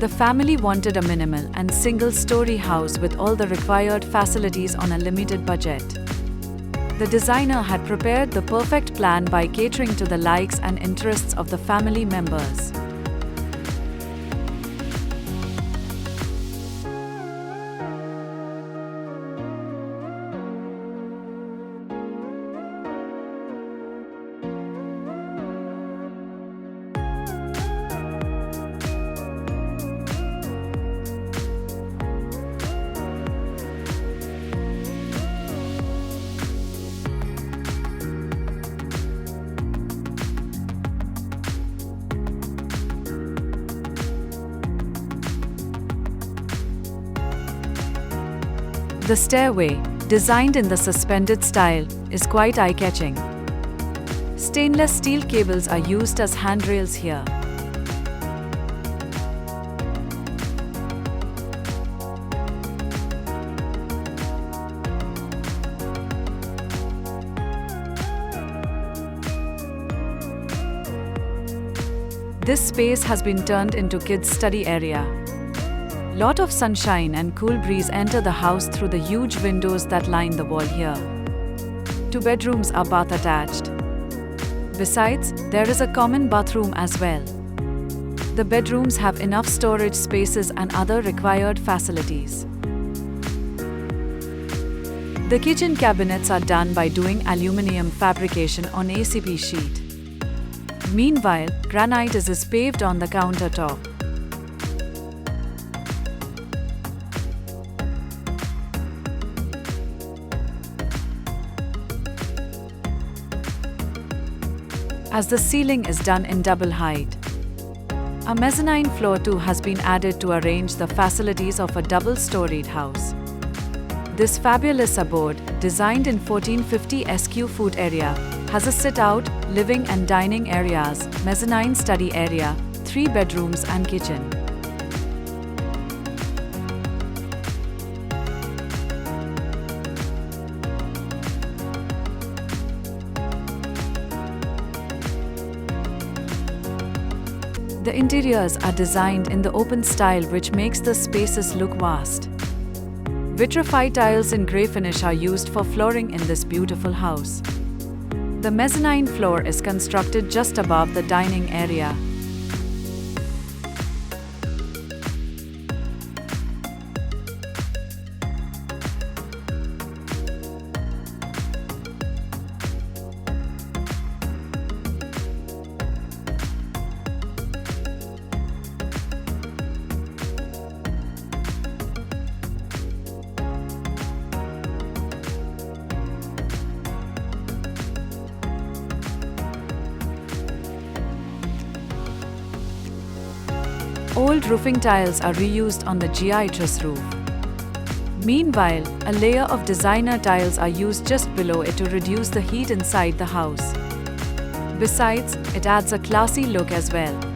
The family wanted a minimal and single-story house with all the required facilities on a limited budget. The designer had prepared the perfect plan by catering to the likes and interests of the family members. The stairway, designed in the suspended style, is quite eye-catching. Stainless steel cables are used as handrails here. This space has been turned into kids' study area. Lot of sunshine and cool breeze enter the house through the huge windows that line the wall here. 2 bedrooms are bath attached. Besides, there is a common bathroom as well. The bedrooms have enough storage spaces and other required facilities. The kitchen cabinets are done by doing aluminium fabrication on ACP sheet. Meanwhile, granite is paved on the countertop. As the ceiling is done in double height. A mezzanine floor too has been added to arrange the facilities of a double-storied house. This fabulous abode, designed in 1450 SQ food area, has a sit-out, living and dining areas, mezzanine study area, 3 bedrooms and kitchen. The interiors are designed in the open style which makes the spaces look vast. Vitrified tiles in grey finish are used for flooring in this beautiful house. The mezzanine floor is constructed just above the dining area. Old roofing tiles are reused on the GI truss roof. Meanwhile, a layer of designer tiles are used just below it to reduce the heat inside the house. Besides, it adds a classy look as well.